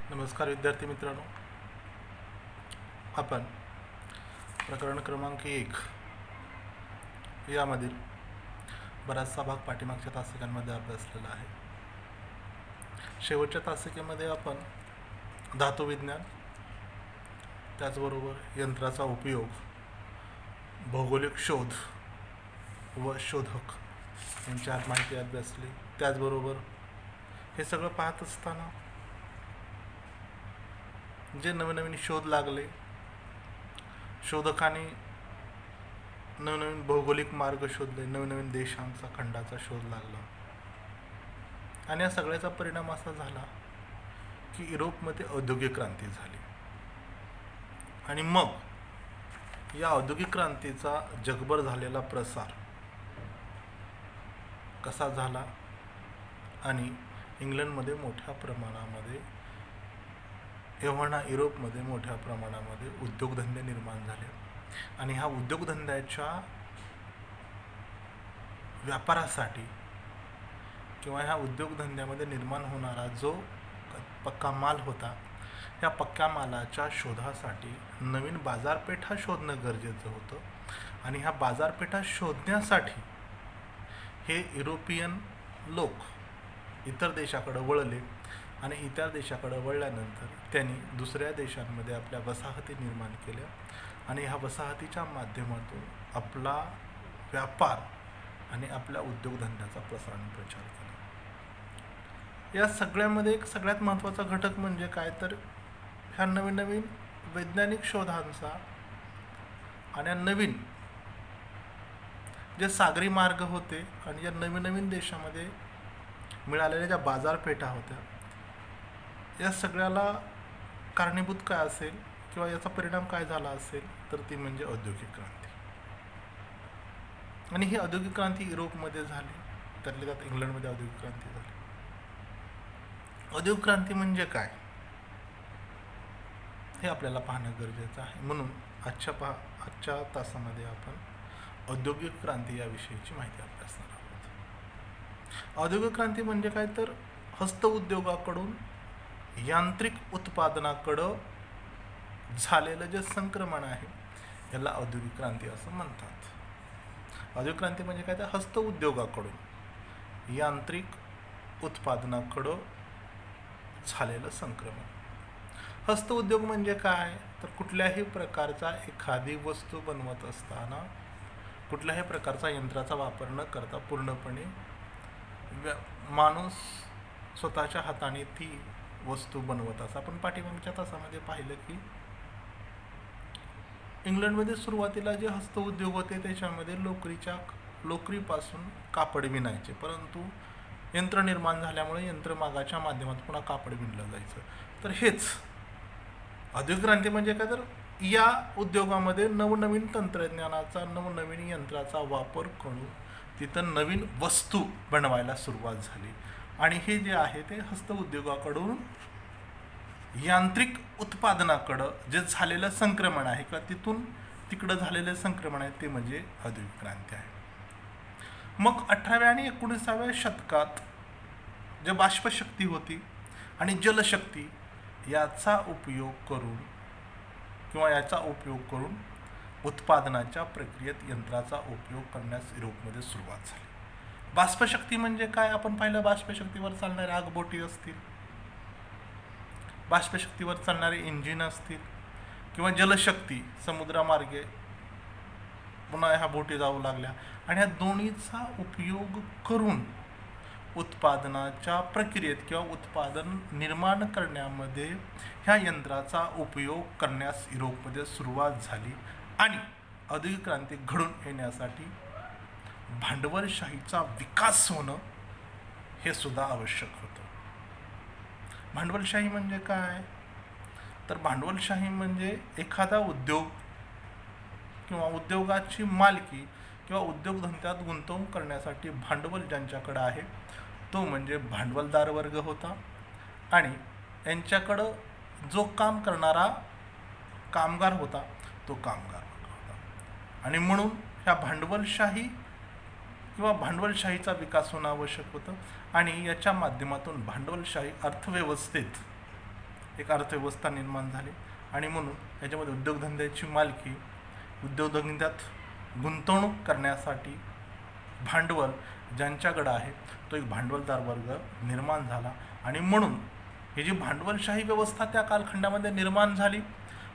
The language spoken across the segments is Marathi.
नमस्कार विद्यार्थी मित्रांनो, आपण प्रकरण क्रमांक 1 यामधील बराचसा भाग पाठीमागच्या तासिकांमध्ये अभ्यासलेला आहे. शेवटच्या तासिकेमध्ये आपण धातुविज्ञान, त्याचबरोबर यंत्राचा उपयोग, भौगोलिक शोध व शोधक यांची आज माहिती अभ्यासली. त्याचबरोबर हे सगळं पाहत असताना जे नवनवीन शोध लागले, शोधकांनी नवनवीन भौगोलिक मार्ग शोधले, नवनवीन देशांचा खंडाचा शोध लागला आणि या सगळ्याचा परिणाम असा झाला की युरोपमध्ये औद्योगिक क्रांती झाली. आणि मग या औद्योगिक क्रांतीचा जगभर झालेला प्रसार कसा झाला आणि इंग्लंडमध्ये मोठ्या प्रमाणामध्ये, एव्हाना युरोपमध्ये मोठ्या प्रमाणामध्ये उद्योगधंदे निर्माण झाले आणि ह्या उद्योगधंद्याच्या व्यापारासाठी किंवा ह्या उद्योगधंद्यामध्ये निर्माण होणारा जो पक्का माल होता, ह्या पक्क्या मालाच्या शोधासाठी नवीन बाजारपेठा शोधणं गरजेचं होतं. आणि ह्या बाजारपेठा शोधण्यासाठी हे युरोपियन लोक इतर देशाकडे वळले आणि इतर देशाकडे वळल्यानंतर त्यांनी दुसऱ्या देशांमध्ये आपल्या वसाहती निर्माण केल्या आणि ह्या वसाहतीच्या माध्यमातून आपला व्यापार आणि आपल्या उद्योगधंद्याचा प्रसार आणि प्रचार केला. या सगळ्यामध्ये एक सगळ्यात महत्त्वाचा घटक म्हणजे काय, तर ह्या नवीन नवीन वैज्ञानिक शोधांचा आणि या नवीन जे सागरी मार्ग होते आणि या नवीन नवीन देशामध्ये मिळालेल्या ज्या बाजारपेठा होत्या, या सगळ्याला कारणीभूत काय असेल किंवा याचा परिणाम काय झाला असेल, तर ती म्हणजे औद्योगिक क्रांती. आणि ही औद्योगिक क्रांती युरोपमध्ये झाली, त्यातल्या त्यात इंग्लंडमध्ये औद्योगिक क्रांती झाली. औद्योगिक क्रांती म्हणजे काय हे आपल्याला पाहणं गरजेचं आहे. म्हणून आजच्या तासामध्ये आपण औद्योगिक क्रांती याविषयीची माहिती अभ्यासणार आहोत. औद्योगिक क्रांती म्हणजे काय, तर हस्तउद्योगाकडून यांत्रिक उत्पादनाकडं झालेलं जे संक्रमण आहे याला औद्योगिक क्रांती असं म्हणतात. औद्योगिक क्रांती म्हणजे काय, तर हस्तउद्योगाकडून यांत्रिक उत्पादनाकडं झालेलं संक्रमण. हस्तउद्योग म्हणजे काय, तर कुठल्याही प्रकारचा एखादी वस्तू बनवत असताना कुठल्याही प्रकारचा यंत्राचा वापर न करता पूर्णपणे माणूस स्वतःच्या हाताने ती वस्तू बनवत असा. आपण पाठीमागच्या तासामध्ये पाहिलं की इंग्लंडमध्ये सुरुवातीला जे हस्तउद्योग होते त्याच्यामध्ये लोकरीपासून कापड विणायचे, परंतु यंत्र निर्माण झाल्यामुळे यंत्रमागाच्या माध्यमातून पुन्हा कापड विणलं जायचं. तर हेच औद्योगिक क्रांती म्हणजे काय, तर या उद्योगामध्ये नवनवीन तंत्रज्ञानाचा, नवनवीन यंत्राचा वापर करून तिथं नवीन वस्तू बनवायला सुरुवात झाली. आणि हे जे आहे ते हस्तउद्योगाकडून यांत्रिक उत्पादनाकडं जे झालेलं संक्रमण आहे किंवा तिथून तिकडं झालेलं संक्रमण आहे ते म्हणजे औद्योगिक क्रांती आहे. मग 18व्या आणि 19व्या शतकात जे बाष्पशक्ती होती आणि जलशक्ती याचा उपयोग करून उत्पादनाच्या प्रक्रियेत यंत्राचा उपयोग करण्यास युरोपमध्ये सुरुवात झाली. बाष्पशक्ती म्हणजे काय, आपण पाहिलं बाष्पशक्तीवर चालणाऱ्या आगबोटी असतील, बाष्पशक्तीवर चालणारे इंजिन असतील किंवा जलशक्ती समुद्रामार्गे पुन्हा ह्या बोटी जाऊ लागल्या आणि ह्या दोन्हीचा उपयोग करून उत्पादनाच्या प्रक्रियेत किंवा उत्पादन निर्माण करण्यामध्ये ह्या यंत्राचा उपयोग करण्यास युरोपमध्ये सुरुवात झाली. आणि औद्योगिक क्रांती घडून येण्यासाठी भांडवलशाहीचा विकास होणं हे सुद्धा आवश्यक होतं. भांडवलशाही म्हणजे काय, तर भांडवलशाही म्हणजे एखादा उद्योग किंवा उद्योगाची मालकी किंवा उद्योगधंद्यात गुंतवणूक करण्यासाठी भांडवल ज्यांच्याकडं आहे तो म्हणजे भांडवलदार वर्ग होता. आणि यांच्याकडं जो काम करणारा कामगार होता तो कामगार वर्ग होता. आणि म्हणून ह्या भांडवलशाही किंवा भांडवलशाहीचा विकास होणं आवश्यक होतं. आणि याच्या माध्यमातून भांडवलशाही अर्थव्यवस्थेत एक अर्थव्यवस्था निर्माण झाली आणि म्हणून याच्यामध्ये उद्योगधंद्याची मालकी, उद्योगधंद्यात गुंतवणूक करण्यासाठी भांडवल ज्यांच्याकडं आहे तो एक भांडवलदार वर्ग निर्माण झाला आणि म्हणून ही जी भांडवलशाही व्यवस्था त्या कालखंडामध्ये निर्माण झाली,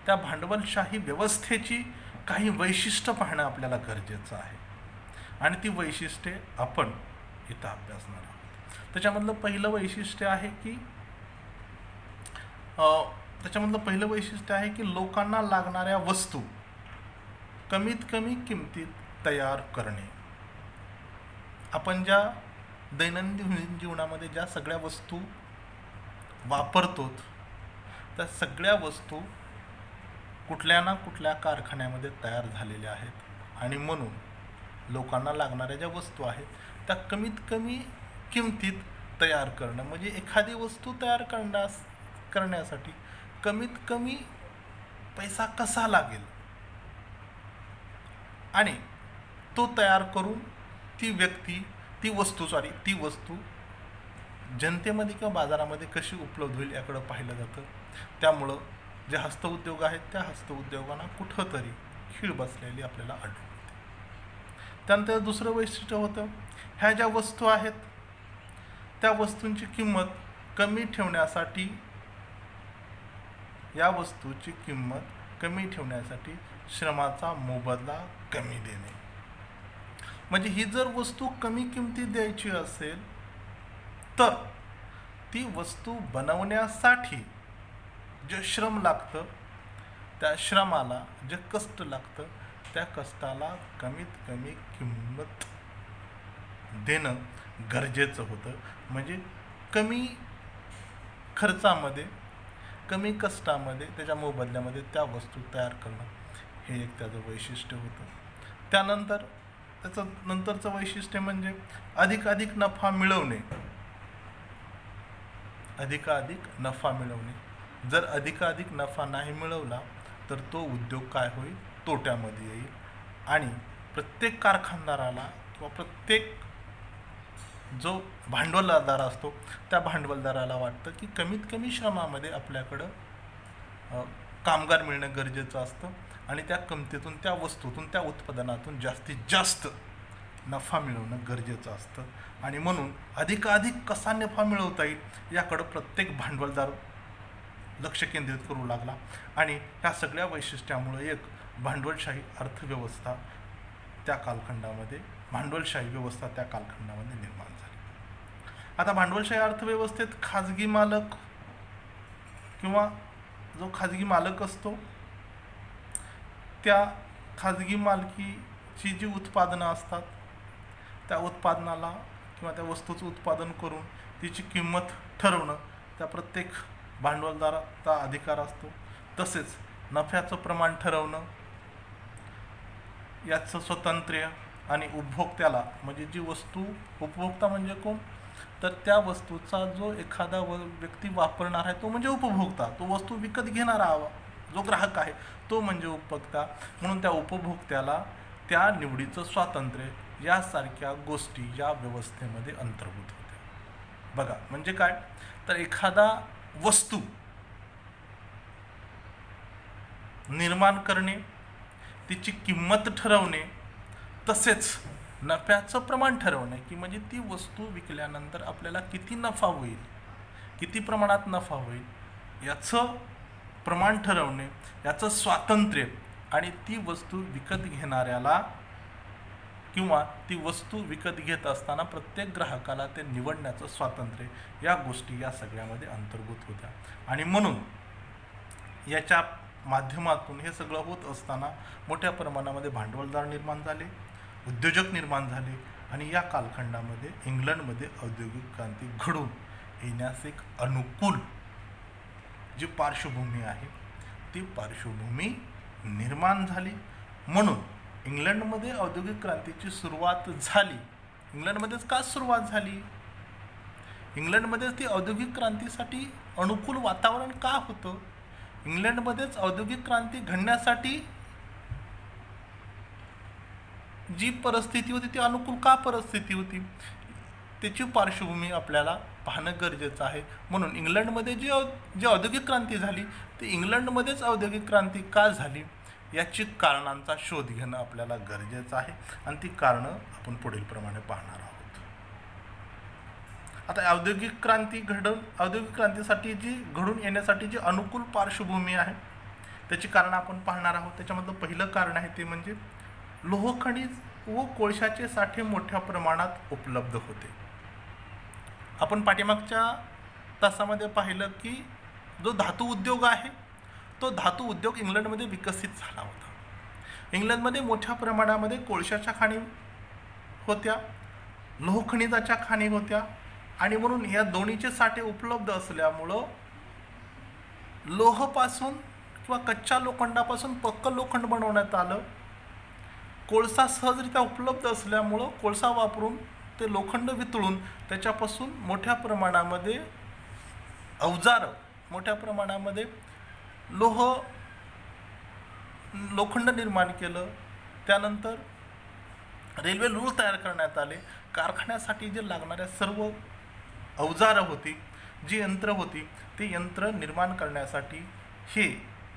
त्या भांडवलशाही व्यवस्थेची काही वैशिष्ट्य पाहणं आपल्याला गरजेचं आहे आणि ती वैशिष्ट्ये आपण इथं अभ्यासणार आहोत. त्याच्यामधलं पहिलं वैशिष्ट्य आहे की लोकांना लागणाऱ्या वस्तू कमीत कमी किमतीत तयार करणे. आपण ज्या दैनंदिन जीवनामध्ये ज्या सगळ्या वस्तू वापरतो त्या सगळ्या वस्तू कुठल्या ना कुठल्या कारखान्यामध्ये तयार झालेल्या आहेत आणि म्हणून लोकांना लागणाऱ्या ज्या वस्तू आहेत त्या कमीत कमी किमतीत तयार करणं, म्हणजे एखादी वस्तू तयार करण्यासाठी कमीत कमी पैसा कसा लागेल आणि तो तयार करून ती वस्तू जनतेमध्ये किंवा बाजारामध्ये कशी उपलब्ध होईल याकडं पाहिलं जातं. त्यामुळं जे हस्तउद्योग आहेत त्या हस्तउद्योगांना कुठंतरी खीळ बसलेली आपल्याला आढळून येते. त्यानंतर दुसरं वैशिष्ट्य होतं, ह्या ज्या वस्तू आहेत त्या वस्तूंची किंमत कमी ठेवण्यासाठी श्रमाचा मोबदला कमी देणे. म्हणजे ही जर वस्तू कमी किमतीत द्यायची असेल तर ती वस्तू बनवण्यासाठी जे श्रम लागतं त्या श्रमाला जे कष्ट लागतं त्या कष्टाला कमीत कमी किंमत देणं गरजेचं होतं. म्हणजे कमी खर्चामध्ये कमी कष्टामध्ये त्याच्या मोबदल्यामध्ये त्या वस्तू तयार करणं हे एक त्याचं वैशिष्ट्य होतं. त्यानंतर त्याचं नंतरचं वैशिष्ट्य म्हणजे अधिकाधिक नफा मिळवणे. जर अधिकाधिक नफा नाही मिळवला तर तो उद्योग काय होईल, तोट्यामध्ये येईल आणि प्रत्येक कारखानदाराला किंवा प्रत्येक जो भांडवलदार असतो त्या भांडवलदाराला वाटतं की कमीत कमी श्रमामध्ये आपल्याकडं कामगार मिळणं गरजेचं असतं आणि त्या किमतीतून, त्या वस्तूतून, त्या उत्पादनातून जास्तीत जास्त नफा मिळवणं गरजेचं असतं आणि म्हणून अधिकाधिक कसा नफा मिळवता येईल याकडं प्रत्येक भांडवलदार लक्ष केंद्रित करू लागला आणि ह्या सगळ्या वैशिष्ट्यामुळे एक भांडवलशाही व्यवस्था त्या कालखंडामध्ये निर्माण झाली. आता भांडवलशाही अर्थव्यवस्थेत खाजगी मालक किंवा जो खाजगी मालक असतो त्या खाजगी मालकीची जी उत्पादनं असतात त्या उत्पादनाला किंवा त्या वस्तूचं उत्पादन करून तिची किंमत ठरवणं त्या प्रत्येक भांडवलदाराचा अधिकार असतो. तसेच नफ्याचं प्रमाण ठरवणं याचं स्वातंत्र्य आणि उपभोक्त्याला, म्हणजे जी वस्तू, उपभोक्ता म्हणजे कोण, तर त्या वस्तूचा जो एखादा व्यक्ती वापरणार आहे तो म्हणजे उपभोक्ता, तो वस्तू विकत घेणारा जो ग्राहक आहे तो म्हणजे उपभोक्ता. म्हणून त्या उपभोक्त्याला त्या निवडीचं स्वातंत्र्य यासारख्या गोष्टी या व्यवस्थेमध्ये अंतर्भूत होत्या. बघा म्हणजे काय, तर एखादा वस्तू निर्माण करणे, तिची किंमत ठरवणे, तसेच नफ्याचं प्रमाण ठरवणे की म्हणजे ती वस्तू विकल्यानंतर आपल्याला किती नफा होईल, किती प्रमाणात नफा होईल याचं प्रमाण ठरवणे, याचं स्वातंत्र्य आणि ती वस्तू विकत घेणाऱ्याला किंवा ती वस्तू विकत घेत असताना प्रत्येक ग्राहकाला ते निवडण्याचं स्वातंत्र्य, या गोष्टी या सगळ्यामध्ये अंतर्भूत होत्या. आणि म्हणून याच्या माध्यमातून हे सगळं होत असताना मोठ्या प्रमाणामध्ये भांडवलदार निर्माण झाले, उद्योजक निर्माण झाले आणि या कालखंडामध्ये इंग्लंडमध्ये औद्योगिक क्रांती घडून येण्यास एक अनुकूल जी पार्श्वभूमी आहे ती पार्श्वभूमी निर्माण झाली. म्हणून इंग्लंडमध्ये औद्योगिक क्रांतीची सुरुवात झाली. इंग्लंडमध्येच का सुरुवात झाली? इंग्लंडमध्येच ती औद्योगिक क्रांतीसाठी अनुकूल वातावरण का होतं? इंग्लंडमध्येच औद्योगिक क्रांती घडण्यासाठी जी परिस्थिती होती ती अनुकूल का परिस्थिती होती? त्याची पार्श्वभूमी आपल्याला पाहणं गरजेचं आहे. म्हणून इंग्लंडमध्ये जी औद्योगिक क्रांती झाली ती इंग्लंडमध्येच औद्योगिक क्रांती का झाली याची कारणांचा शोध घेणं आपल्याला गरजेचं आहे आणि ती कारणं आपण पुढील प्रमाणे पाहणार आहोत. आता औद्योगिक क्रांतीसाठी घडून येण्यासाठी जी अनुकूल पार्श्वभूमी आहे त्याची कारणं आपण पाहणार आहोत. त्याच्यामधलं पहिलं कारण आहे ते म्हणजे लोह खनिज व कोळशाचे साठे मोठ्या प्रमाणात उपलब्ध होते. आपण पाठीमागच्या तासामध्ये पाहिलं की जो धातू उद्योग आहे तो धातू उद्योग इंग्लंडमध्ये विकसित झाला होता. इंग्लंडमध्ये मोठ्या प्रमाणामध्ये कोळशाच्या खाणी होत्या, लोह खनिजाच्या खाणी होत्या आणि म्हणून या दोन्हीचे साठे उपलब्ध असल्यामुळं लोहापासून किंवा कच्च्या लोखंडापासून पक्कं लोखंड बनवण्यात आलं. कोळसा सहजरित्या उपलब्ध असल्यामुळं कोळसा वापरून ते लोखंड वितळून त्याच्यापासून मोठ्या प्रमाणामध्ये अवजार, मोठ्या प्रमाणामध्ये लोखंड निर्माण केलं. त्यानंतर रेल्वे रूळ तयार करण्यात आले. कारखान्यासाठी जे लागणाऱ्या सर्व अवजारं होती, जी यंत्र होती, ती यंत्र निर्माण करण्यासाठी हे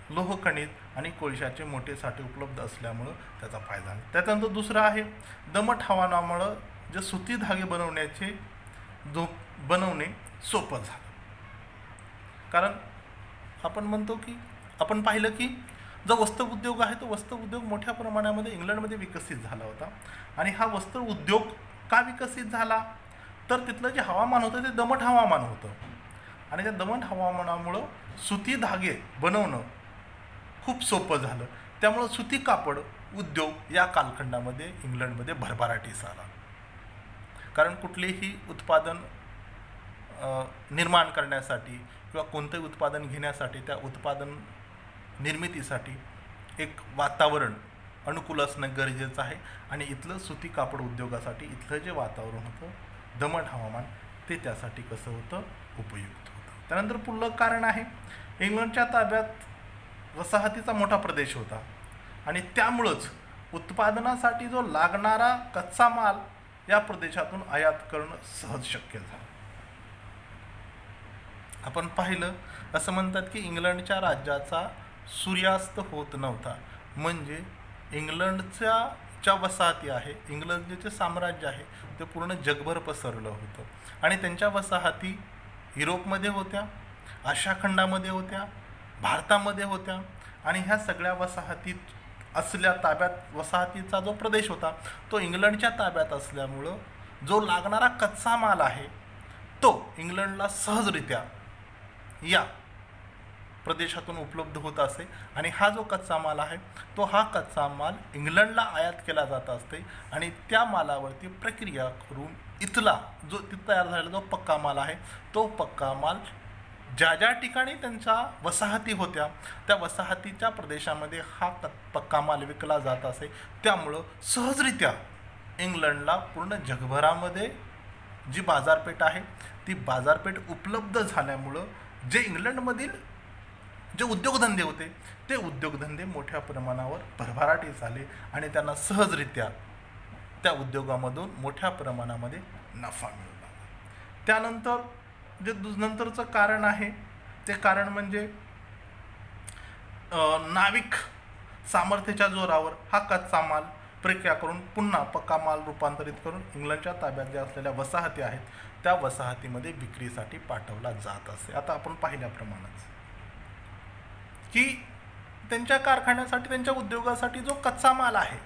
लोह खनिज आणि कोळशाचे मोठे साठे उपलब्ध असल्यामुळं त्याचा फायदा आहे. त्याच्यानंतर दुसरं आहे दमट हवामानामुळं जे सुती धागे बनवणे सोपं झालं. कारण आपण पाहिलं की जो वस्त्र उद्योग आहे तो वस्त्र उद्योग मोठ्या प्रमाणामध्ये इंग्लंडमध्ये विकसित झाला होता आणि हा वस्त्र उद्योग का विकसित झाला तर तिथलं जे हवामान होतं ते दमट हवामान होतं आणि त्या दमट हवामानामुळं सुती धागे बनवणं खूप सोपं झालं. त्यामुळं सुती कापड उद्योग या कालखंडामध्ये इंग्लंडमध्ये भरभराटीस आला. कारण कुठलेही उत्पादन निर्माण करण्यासाठी किंवा कोणतंही उत्पादन घेण्यासाठी त्या उत्पादन निर्मितीसाठी एक वातावरण अनुकूल असणं गरजेचं आहे आणि इथलं सुती कापड उद्योगासाठी इथलं जे वातावरण होतं दमट हवामान ते त्यासाठी कसं होतं उपयुक्त होतं. त्यानंतर पुढलं कारण आहे इंग्लंडच्या ताब्यात वसाहतीचा मोठा प्रदेश होता आणि त्यामुळंच उत्पादनासाठी जो लागणारा कच्चा माल या प्रदेशातून आयात करणं सहज शक्य झालं. आपण पाहिलं असं म्हणतात की इंग्लंडच्या राज्याचा सूर्यास्त होत नव्हता. म्हणजे इंग्लंडच्या वसाहती आहे, इंग्लंडचे साम्राज्य आहे ते पूर्ण जगभर पसरलं होतं आणि त्यांच्या वसाहती युरोपमध्ये होत्या, आशिया खंडामध्ये होत्या, भारतामध्ये होत्या आणि ह्या सगळ्या वसाहतीत वसाहतीचा जो प्रदेश होता तो इंग्लंडच्या ताब्यात असल्यामुळं जो लागणारा कच्चा माल आहे तो इंग्लंडला सहजरित्या या प्रदेशातून उपलब्ध होत असे आणि हा जो कच्चा माल आहे तो हा कच्चा माल इंग्लंडला आयात केला जात असते आणि त्या मालावरती प्रक्रिया करून तिथं तयार झालेला जो पक्का माल आहे तो पक्का माल ज्या ठिकाणी त्यांच्या वसाहती होत्या त्या वसाहतीच्या प्रदेशामध्ये हा पक्का माल विकला जात असे. त्यामुळं सहजरित्या इंग्लंडला पूर्ण जगभरामध्ये जी बाजारपेठ आहे ती बाजारपेठ उपलब्ध झाल्यामुळं जे इंग्लंडमधील जे उद्योगधंदे होते ते उद्योगधंदे मोठ्या प्रमाणावर भरभराटीस आले आणि त्यांना सहजरित्या त्या उद्योगामधून मोठ्या प्रमाणामध्ये नफा मिळू लागला. त्यानंतर जे नंतरचं कारण आहे ते कारण म्हणजे नाविक सामर्थ्याच्या जोरावर हा कच्चा माल प्रक्रिया करून पुन्हा पक्का माल रूपांतरित करून इंग्लंडच्या ताब्यात ज्या असलेल्या वसाहती आहेत त्या वसाहतीमध्ये विक्रीसाठी पाठवला जात असे. आता आपण पाहिल्याप्रमाणेच की त्यांच्या कारखान्यासाठी त्यांच्या उद्योगासाठी जो कच्चा माल आहे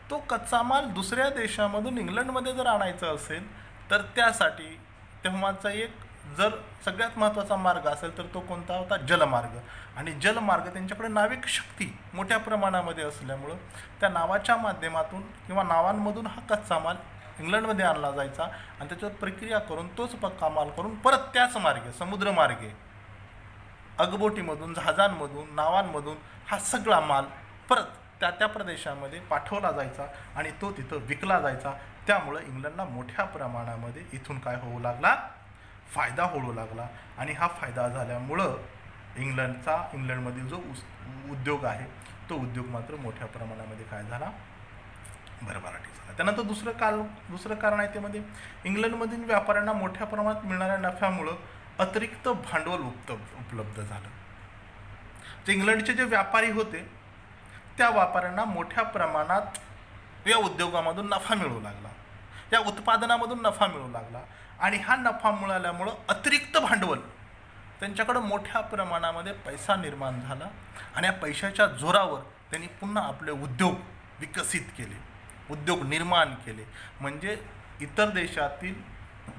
तो कच्चा माल दुसऱ्या देशामधून इंग्लंडमध्ये जर आणायचा असेल तर त्यासाठी तेव्हाचा एक जर सगळ्यात महत्त्वाचा मार्ग असेल तर तो कोणता होता? जलमार्ग. आणि जलमार्ग त्यांच्याकडे नाविक शक्ती मोठ्या प्रमाणामध्ये असल्यामुळं त्या नावाच्या माध्यमातून किंवा नावांमधून हा कच्चा माल इंग्लंडमध्ये आणला जायचा आणि त्याच्यावर प्रक्रिया करून तोच पक्का माल करून परत त्याच मार्गे समुद्रमार्गे अगबोटीमधून जहाजांमधून नावांमधून हा सगळा माल परत त्या प्रदेशामध्ये पाठवला जायचा आणि तो तिथं विकला जायचा. त्यामुळं इंग्लंडला मोठ्या प्रमाणामध्ये इथून काय होऊ लागला? फायदा होऊ लागला आणि हा फायदा झाल्यामुळं इंग्लंडमधील जो उद्योग आहे तो उद्योग मात्र मोठ्या प्रमाणामध्ये काय झाला? भरभराटी झाला. त्यानंतर दुसरं कारण आहे ते म्हणजे इंग्लंडमधील व्यापाऱ्यांना मोठ्या प्रमाणात मिळणाऱ्या नफ्यामुळं अतिरिक्त भांडवल उपलब्ध झालं. जे इंग्लंडचे जे व्यापारी होते त्या व्यापाऱ्यांना मोठ्या प्रमाणात या उद्योगामधून नफा मिळू लागला, या उत्पादनामधून नफा मिळू लागला आणि हा नफा मिळाल्यामुळं अतिरिक्त भांडवल त्यांच्याकडं मोठ्या प्रमाणामध्ये पैसा निर्माण झाला आणि या पैशाच्या जोरावर त्यांनी पुन्हा आपले उद्योग विकसित केले, उद्योग निर्माण केले. म्हणजे इतर देशातील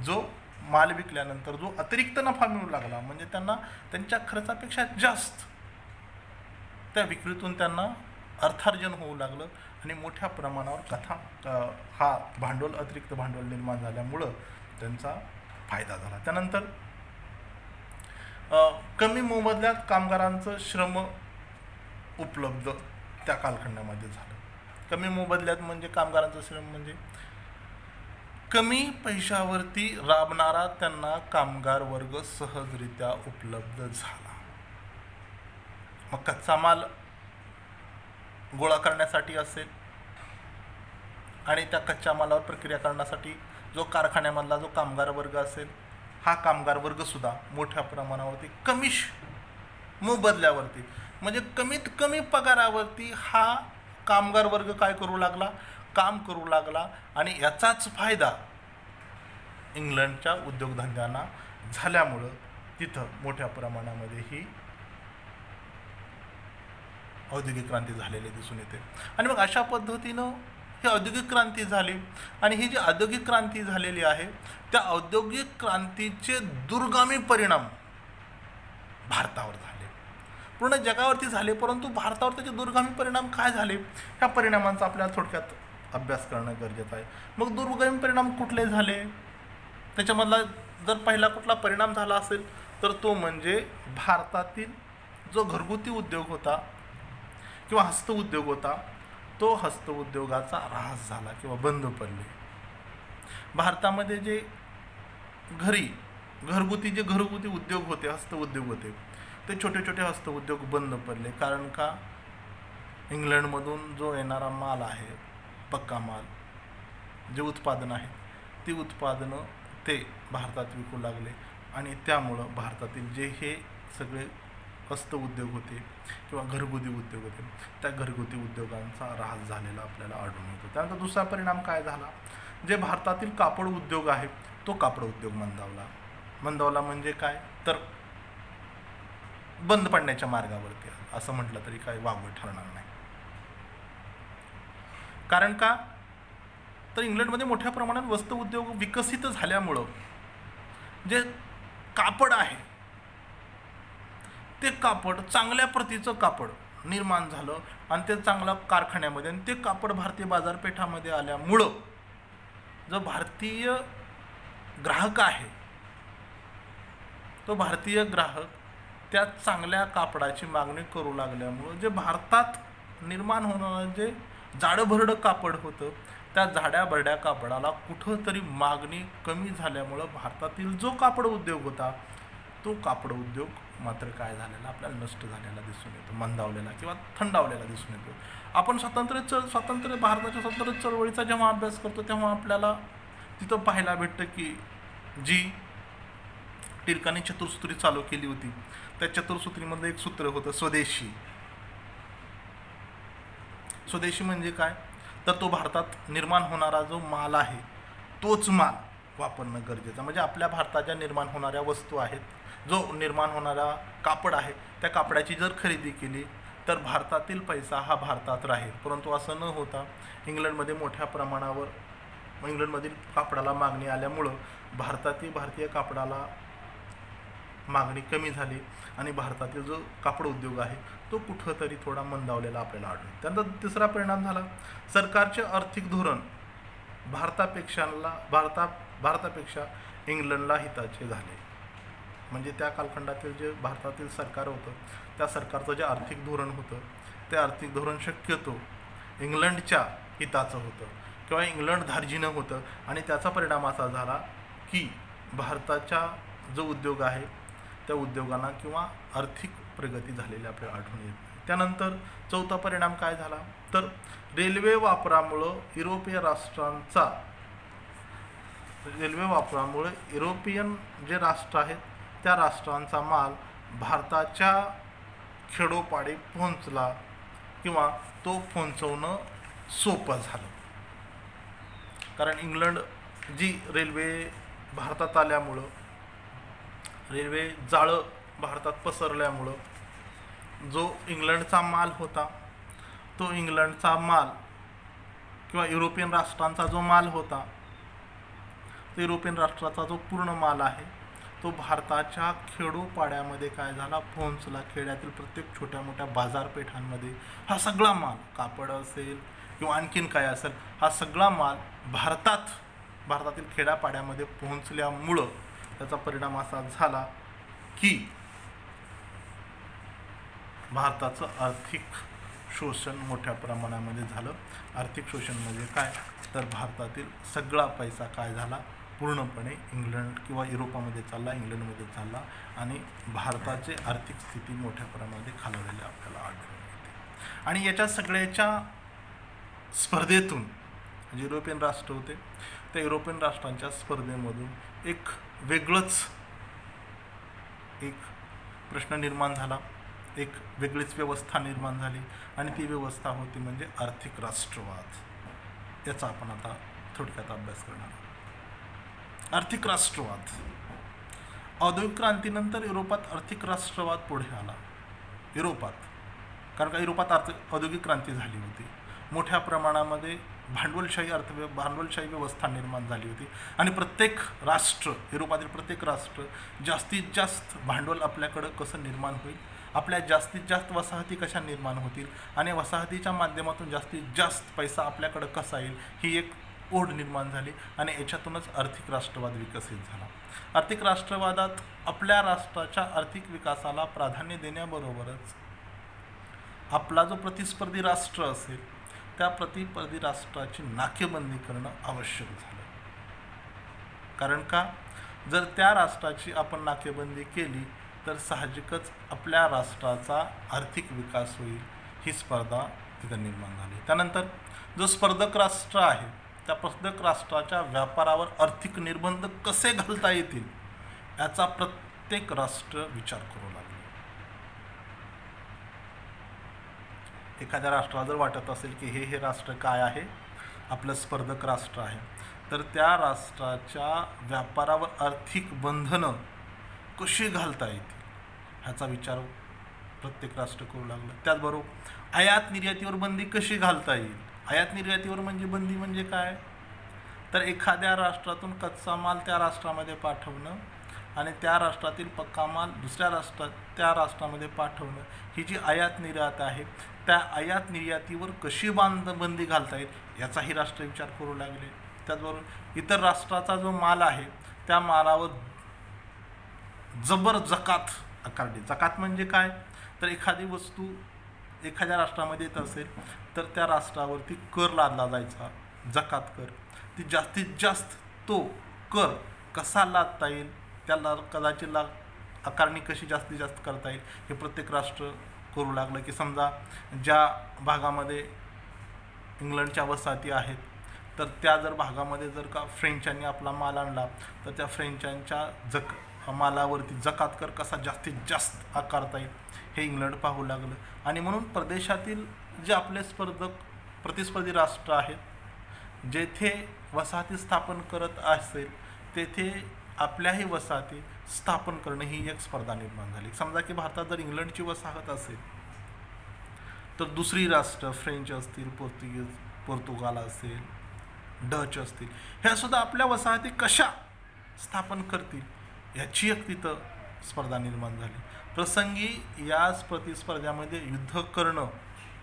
जो माल विकल्यानंतर जो अतिरिक्त नफा मिळू लागला, म्हणजे त्यांना त्यांच्या खर्चापेक्षा जास्त त्या विक्रीतून त्यांना अर्थार्जन होऊ लागलं आणि मोठ्या प्रमाणावर हा भांडवल अतिरिक्त भांडवल निर्माण झाल्यामुळं त्यांचा फायदा झाला. त्यानंतर कमी मोबदल्यात कामगारांचं श्रम उपलब्ध त्या कालखंडामध्ये झालं. कमी मोबदल्यात म्हणजे कामगारांचं श्रम म्हणजे कमी पैशावरती राबणारा त्यांना कामगार वर्ग सहजरित्या उपलब्ध झाला. मग कच्चा माल गोळा करण्यासाठी असेल आणि त्या कच्च्या मालावर प्रक्रिया करण्यासाठी जो कारखान्यामधला जो कामगार वर्ग असेल, हा कामगार वर्ग सुद्धा मोठ्या प्रमाणावरती कमी मोबदल्यावरती म्हणजे कमीत कमी पगारावरती हा कामगार वर्ग काय करू लागला, काम करू लागला आणि याचाच फायदा इंग्लंडच्या उद्योगधंद्यांना झाल्यामुळं तिथं मोठ्या प्रमाणामध्ये ही औद्योगिक क्रांती झालेली दिसून येते. आणि मग अशा पद्धतीनं ही औद्योगिक क्रांती झाली आणि ही जी औद्योगिक क्रांती झालेली आहे त्या औद्योगिक क्रांतीचे दूरगामी परिणाम भारतावर झाले, पूर्ण जगावरती झाले, परंतु भारतावर त्याचे दूरगामी परिणाम काय झाले ह्या परिणामांचा आपल्याला थोडक्यात अभ्यास करणं गरजेचं आहे. मग दूरगामी परिणाम कुठले झाले, त्याच्यामधला जर पहिला कुठला परिणाम झाला असेल तर तो म्हणजे भारतातील जो घरगुती उद्योग होता किंवा हस्तउद्योग होता, तो हस्तउद्योगाचा ऱ्हास झाला किंवा बंद पडले. भारतामध्ये जे घरगुती उद्योग होते, हस्तउद्योग होते, ते छोटे छोटे हस्तउद्योग बंद पडले. कारण का, इंग्लंडमधून जो येणारा माल आहे, पक्का माल, जे उत्पादन आहे ती उत्पादनं ते भारतात विकू लागले आणि त्यामुळं भारतातील जे हे सगळे हस्तउद्योग होते किंवा घरगुती उद्योग होते त्या घरगुती उद्योगांचा ऱ्हास झालेला आपल्याला आढळून येतो. त्यानंतर दुसरा परिणाम काय झाला, जे भारतातील कापड उद्योग आहे तो कापड उद्योग मंदावला म्हणजे काय तर बंद पडण्याच्या मार्गावरती असं म्हटलं तरी काही वावगं ठरणार नाही. कारण का, तर इंग्लंडमध्ये मोठ्या प्रमाणात वस्त्र विकसित झाल्यामुळं जे कापड आहे ते कापड चांगल्या प्रतीचं कापड निर्माण झालं आणि ते चांगल्या कारखान्यामध्ये आणि ते कापड भारतीय बाजारपेठामध्ये आल्यामुळं जो भारतीय ग्राहक आहे तो भारतीय ग्राहक त्या चांगल्या कापडाची मागणी करू लागल्यामुळं जे भारतात निर्माण होणारं जे जाडभरडं कापड होतं त्या जाड्याभरड्या कापडाला कुठंतरी मागणी कमी झाल्यामुळं भारतातील जो कापड उद्योग होता तो कापड उद्योग मात्र काय झालेला आपल्याला नष्ट झालेला दिसून येतो, मंदावलेला किंवा थंडावलेला दिसून येतो. आपण भारताच्या स्वातंत्र्य चळवळीचा जेव्हा अभ्यास करतो तेव्हा आपल्याला तिथं पाहायला भेटतं की जी टिळकांनी चतुर्सूत्री चालू केली होती त्या चतुर्सूत्रीमधलं एक सूत्र होतं स्वदेशी म्हणजे काय तर तो भारतात निर्माण होणारा जो माल आहे तोच माल वापरणं गरजेचं. म्हणजे आपल्या भारतात ज्या निर्माण होणाऱ्या वस्तू आहेत, जो निर्माण होणारा कापड आहे त्या कापडाची जर खरेदी केली तर भारतातील पैसा हा भारतात राहील. परंतु असं न होता इंग्लंडमध्ये मोठ्या प्रमाणावर इंग्लंडमधील कापडाला मागणी आल्यामुळं भारतीय कापडाला मागणी कमी झाली आणि भारतातील जो कापड उद्योग आहे तो कुठंतरी थोडा मंदावलेला आपल्याला आढळतो. त्यानंतर तिसरा परिणाम झाला, सरकारचे आर्थिक धोरण भारतापेक्षा इंग्लंडला हिताचे झाले. म्हणजे त्या कालखंडातील जे भारतातील सरकार होतं त्या सरकारचं जे आर्थिक धोरण होतं ते आर्थिक धोरण शक्यतो इंग्लंडच्या हिताचं होतं किंवा इंग्लंड धार्जिनं होतं आणि त्याचा परिणाम असा झाला की भारताचा जो उद्योग आहे त्या उद्योगांना किंवा आर्थिक प्रगती झालेली आपल्याला आढळून येते. त्यानंतर चौथा परिणाम काय झाला तर रेल्वे वापरामुळं युरोपियन जे राष्ट्र आहेत त्या राष्ट्रांचा माल भारताच्या खेडोपाडी पोहोचला किंवा तो पोहोचवणं सोपं झालं. कारण इंग्लंड जी रेल्वे भारतात आल्यामुळं, रेल्वे जाळं भारतात पसरल्यामुळं जो इंग्लंडचा माल होता तो इंग्लंडचा माल किंवा युरोपियन राष्ट्रांचा जो माल होता तो युरोपियन राष्ट्राचा जो पूर्ण माल आहे तो भारताच्या खेडोपाड्यामध्ये काय झाला पोहोचला. खेड्यातील प्रत्येक छोट्या मोठ्या बाजारपेठांमध्ये हा सगळा माल, कापड असेल किंवा आणखीन काय असेल, हा सगळा माल भारतातील खेड्यापाड्यामध्ये पोहोचल्यामुळं त्याचा परिणाम असा झाला की भारताचं आर्थिक शोषण मोठ्या प्रमाणामध्ये झालं. आर्थिक शोषण म्हणजे काय, तर भारतातील सगळा पैसा काय झाला पूर्णपणे इंग्लंड किंवा युरोपामध्ये चालला, इंग्लंडमध्ये चालला आणि भारताची आर्थिक स्थिती मोठ्या प्रमाणामध्ये खालावलेली आपल्याला आढळून येते. आणि याच्या सगळ्याच्या स्पर्धेतून जे युरोपियन राष्ट्र होते त्या युरोपियन राष्ट्रांच्या स्पर्धेमधून एक वेगळंच प्रश्न निर्माण झाला, एक वेगळीच व्यवस्था निर्माण झाली आणि ती व्यवस्था होती म्हणजे आर्थिक राष्ट्रवाद. याचा आपण आता थोडक्यात अभ्यास करणार आहोत. आर्थिक राष्ट्रवाद. औद्योगिक क्रांतीनंतर युरोपात आर्थिक राष्ट्रवाद पुढे आला. कारण का युरोपात औद्योगिक क्रांती झाली होती, मोठ्या प्रमाणामध्ये भांडवलशाही व्यवस्था निर्माण झाली होती आणि प्रत्येक राष्ट्र, युरोपातील प्रत्येक राष्ट्र जास्तीत जास्त भांडवल आपल्याकडं कसं निर्माण होईल, आपल्या जास्तीत जास्त वसाहती कशा निर्माण होतील आणि वसाहतीच्या माध्यमातून जास्तीत जास्त पैसा आपल्याकडं कसा येईल ही एक ओढ निर्माण झाली आणि याच्यातूनच आर्थिक राष्ट्रवाद विकसित झाला. आर्थिक राष्ट्रवादात आपल्या राष्ट्राच्या आर्थिक विकासाला प्राधान्य देण्याबरोबरच आपला जो प्रतिस्पर्धी राष्ट्र असेल त्या प्रतिस्पर्धी राष्ट्राची नाकेबंदी करणं आवश्यक झालं. कारण का, जर त्या राष्ट्राची आपण नाकेबंदी केली तर साहजिकच आपल्या राष्ट्राचा आर्थिक विकास होईल, ही स्पर्धा तिथं निर्माण झाली. त्यानंतर जो स्पर्धक राष्ट्र आहे त्या स्पर्धक राष्ट्राच्या व्यापारावर आर्थिक निर्बंध कसे घालता येतील याचा प्रत्येक राष्ट्र विचार करू लागले. एखाद्या राष्ट्राला जर वाटत असेल की हे राष्ट्र काय आहे, आपलं स्पर्धक राष्ट्र आहे, तर त्या राष्ट्राच्या व्यापारावर आर्थिक बंधनं कशी घालता येतील ह्याचा विचार प्रत्येक राष्ट्र करू लागलं. त्याचबरोबर आयात निर्यातीवर बंदी कशी घालता येईल. आयात निर्यातीवर बंदी म्हणजे काय, तर एखाद्या राष्ट्रातून कच्चा माल त्या राष्ट्रामध्ये पाठवणं आणि त्या राष्ट्रातील पक्का माल त्या राष्ट्रामध्ये पाठवणं, ही जी आयात निर्यात आहे त्या आयात निर्यातीवर कशी बंदी घालता येईल याचाही राष्ट्र विचार करू लागले. त्याचबरोबर इतर राष्ट्राचा जो माल आहे त्या मालावर जबर जकात आकारली. जकात म्हणजे काय, तर एखादी वस्तू एखाद्या राष्ट्रामध्ये येत असेल तर त्या राष्ट्रावरती कर लादला जायचा, जकात कर. ती जास्तीत जास्त तो कर कसा लादता येईल, त्याला कदाचित आकारणी कशी जास्तीत जास्त करता येईल हे प्रत्येक राष्ट्र करू लागलं. की समजा ज्या भागामध्ये इंग्लंडच्या वसाहती आहेत तर त्या जर भागामध्ये जर का फ्रेंचांनी आपला माल आणला तर त्या फ्रेंचांच्या मालावरती जकात कर कसा जास्तीत जास्त आकारता येईल हे इंग्लंड पाहू लागलं. आणि म्हणून प्रदेशातील जे आपले प्रतिस्पर्धी राष्ट्र आहेत जेथे वसाहती स्थापन करत असेल तेथे आपल्याही वसाहती स्थापन करणं ही एक स्पर्धा निर्माण झाली. समजा की भारतात जर इंग्लंडची वसाहत असेल तर दुसरी राष्ट्र फ्रेंच असतील, पोर्तुगाल असेल, डच असतील, ह्या सुद्धा आपल्या वसाहती कशा स्थापन करतील याची एक तिथं स्पर्धा निर्माण झाली. प्रसंगी या प्रतिस्पर्ध्यामध्ये युद्ध करणं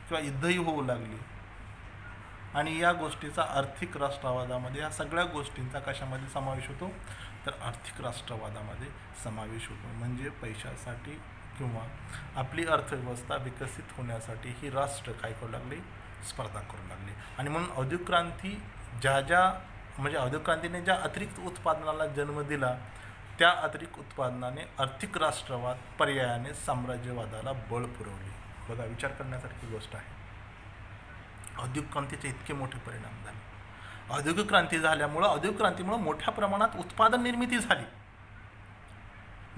किंवा युद्धही होऊ लागली आणि या गोष्टीचा आर्थिक राष्ट्रवादामध्ये या सगळ्या गोष्टींचा कशामध्ये समावेश होतो, तर आर्थिक राष्ट्रवादामध्ये समावेश होतो. म्हणजे पैशासाठी किंवा आपली अर्थव्यवस्था विकसित होण्यासाठी ही राष्ट्र काय करू लागली, स्पर्धा करू लागली. आणि म्हणून औद्योगिक क्रांती औद्योगिक क्रांतीने ज्या अतिरिक्त उत्पादनाला जन्म दिला त्या अतिरिक्त उत्पादनाने आर्थिक राष्ट्रवाद पर्यायाने साम्राज्यवादाला बळ पुरवले. बघा, विचार करण्यासारखी गोष्ट आहे. औद्योगिक क्रांतीचे इतके मोठे परिणाम झाले. औद्योगिक क्रांती झाल्यामुळं औद्योगिक क्रांतीमुळं मोठ्या प्रमाणात उत्पादन निर्मिती झाली.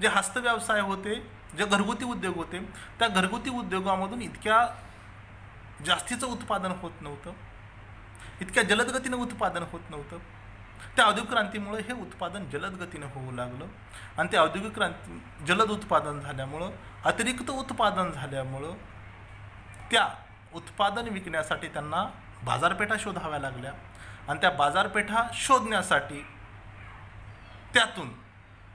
जे हस्तव्यवसाय होते, जे घरगुती उद्योग होते, त्या घरगुती उद्योगामधून इतक्या जास्तीचं उत्पादन होत नव्हतं, इतक्या जलदगतीनं उत्पादन होत नव्हतं. त्या औद्योगिक क्रांतीमुळे हे उत्पादन जलद गतीनं होऊ लागलं आणि ते औद्योगिक क्रांती जलद उत्पादन झाल्यामुळं, अतिरिक्त उत्पादन झाल्यामुळं त्या उत्पादन विकण्यासाठी त्यांना बाजारपेठा शोधाव्या लागल्या आणि त्या बाजारपेठा शोधण्यासाठी त्यातून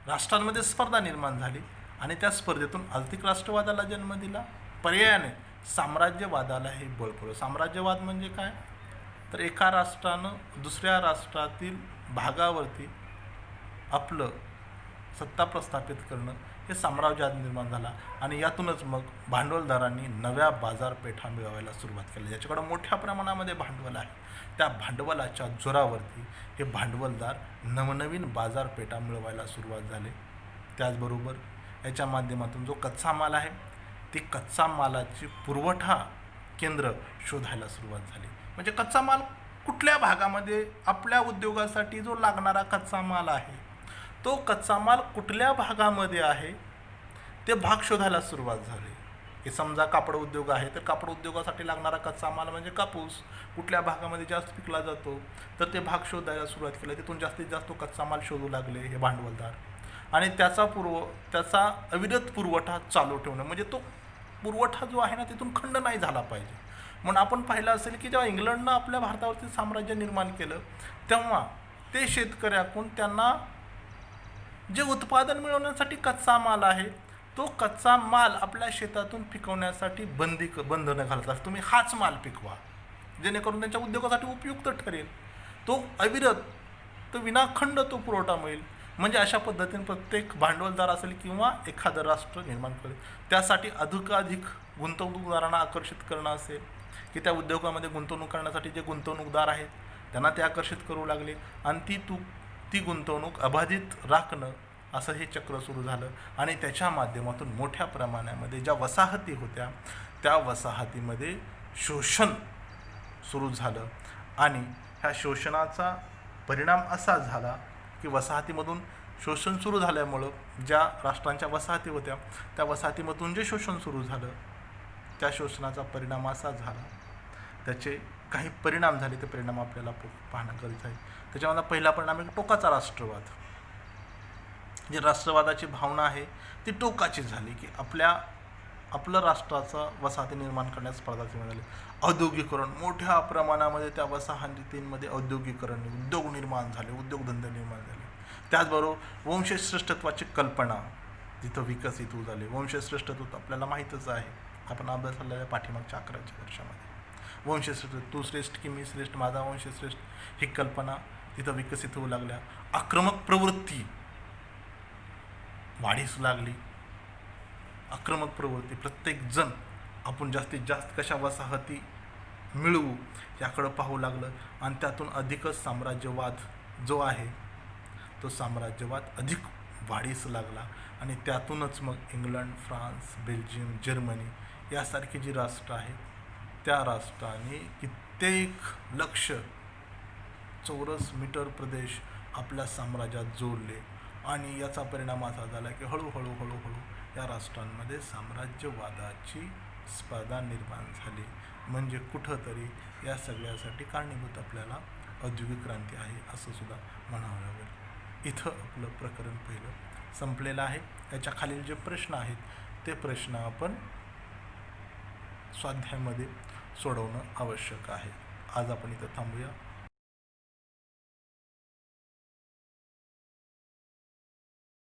राष्ट्रांमध्ये स्पर्धा निर्माण झाली आणि त्या स्पर्धेतून आर्थिक राष्ट्रवादाला जन्म दिला. पर्यायाने साम्राज्यवादालाही बळ पडलं. साम्राज्यवाद म्हणजे काय, तर एका राष्ट्रानं दुसऱ्या राष्ट्रातील भागावरती आपलं सत्ता प्रस्थापित करणं, हे साम्राज्यवाद निर्माण झाला आणि यातूनच मग भांडवलदारांनी नव्या बाजारपेठा मिळवायला सुरुवात केली. ज्याच्याकडे मोठ्या प्रमाणामध्ये भांडवल आहे, त्या भांडवलाच्या जोरावरती हे भांडवलदार नवनवीन बाजारपेठा मिळवायला सुरुवात झाले. त्याचबरोबर याच्या माध्यमातून जो कच्चा माल आहे, ती कच्चा मालाची पुरवठा केंद्र शोधायला सुरुवात झाली. म्हणजे कच्चा माल कुठल्या भागामध्ये, आपल्या उद्योगासाठी जो लागणारा कच्चा माल आहे, तो कच्चा माल कुठल्या भागामध्ये आहे ते भाग शोधायला सुरुवात झाली. की समजा कापड उद्योग आहे, तर कापड उद्योगासाठी लागणारा कच्चा माल म्हणजे कापूस कुठल्या भागामध्ये जास्त पिकला जातो, तर ते भाग शोधायला सुरुवात केली. तिथून जास्तीत जास्त कच्चा माल शोधू लागले हे भांडवलदार आणि त्याचा अविरत पुरवठा चालू ठेवणं. म्हणजे तो पुरवठा जो आहे ना, तिथून खंड नाही झाला पाहिजे. म्हणून आपण पाहिलं असेल की जेव्हा इंग्लंडनं आपल्या भारतावरती साम्राज्य निर्माण केलं, तेव्हा ते शेतकऱ्याकडून त्यांना जे उत्पादन मिळवण्यासाठी कच्चा माल आहे, तो कच्चा माल आपल्या शेतातून पिकवण्यासाठी बंधनं घालत असतात. तुम्ही हाच माल पिकवा, जेणेकरून त्यांच्या उद्योगासाठी उपयुक्त ठरेल. तो अविरत, तो विनाखंड तो पुरवठा मिळेल. म्हणजे अशा पद्धतीने प्रत्येक भांडवलदार असेल किंवा एखादं राष्ट्र निर्माण करेल, त्यासाठी अधिकाधिक गुंतवणूकदारांना आकर्षित करणं असेल की त्या उद्योगामध्ये गुंतवणूक करण्यासाठी जे गुंतवणूकदार आहेत त्यांना ते आकर्षित करू लागले आणि ती गुंतवणूक अबाधित राखणं, असं हे चक्र सुरू झालं. आणि त्याच्या माध्यमातून मोठ्या प्रमाणामध्ये ज्या वसाहती होत्या, त्या वसाहतीमध्ये शोषण सुरू झालं आणि ह्या शोषणाचा परिणाम असा झाला की वसाहतीमधून शोषण सुरू झाल्यामुळं ज्या राष्ट्रांच्या वसाहती होत्या, त्या वसाहतीमधून जे शोषण सुरू झालं, त्या शोषणाचा परिणाम असा झाला, त्याचे काही परिणाम झाले. ते परिणाम आपल्याला पाहणं गरजेचं आहे. त्याच्यामध्ये पहिला परिणाम आहे टोकाचा राष्ट्रवाद. जी राष्ट्रवादाची भावना आहे ती टोकाची झाली की आपलं राष्ट्राचं वसाहती निर्माण करण्यास स्पर्धा निर्माण झाली. औद्योगिकरण मोठ्या प्रमाणामध्ये त्या वसाहतींमध्ये औद्योगिकरण, उद्योग निर्माण झाले, उद्योगधंदे निर्माण झाले. त्याचबरोबर वंशश्रेष्ठत्वाची कल्पना तिथं विकसित होऊ झाली. वंशश्रेष्ठत्व आपल्याला माहीतच आहे, आपण अभ्यासाला पाठीमागच्या 11 वर्षामध्ये. वंशश्रेष्ठ, तू श्रेष्ठ की मी श्रेष्ठ, माझा वंश श्रेष्ठ, ही कल्पना तिथं विकसित होऊ लागल्या. आक्रमक प्रवृत्ती वाढीस लागली. आक्रमक प्रवृत्ती, प्रत्येकजण आपण जास्तीत जास्त कशा वसाहती मिळवू याकडं पाहू लागलं आणि त्यातून अधिकच साम्राज्यवाद जो आहे, तो साम्राज्यवाद अधिक वाढीस लागला आणि त्यातूनच मग इंग्लंड, फ्रान्स, बेल्जियम, जर्मनी यासारखी जी राष्ट्र आहेत, त्या राष्ट्राने कित्येक लक्ष चौरस मीटर प्रदेश आपल्या साम्राज्यात जोडले आणि याचा परिणाम असा झाला की हळूहळू या राष्ट्रांमध्ये साम्राज्यवादाची स्पर्धा निर्माण झाली. म्हणजे कुठंतरी या सगळ्यासाठी कारणीभूत आपल्याला औद्योगिक क्रांती आहे असं सुद्धा म्हणावं लागेल. इथं आपलं प्रकरण पहिलं संपलेलं आहे. याच्या खालील जे प्रश्न आहेत ते प्रश्न आपण स्वाध्यायामध्ये सोडवणं आवश्यक आहे. आज आपण इथं थांबूया.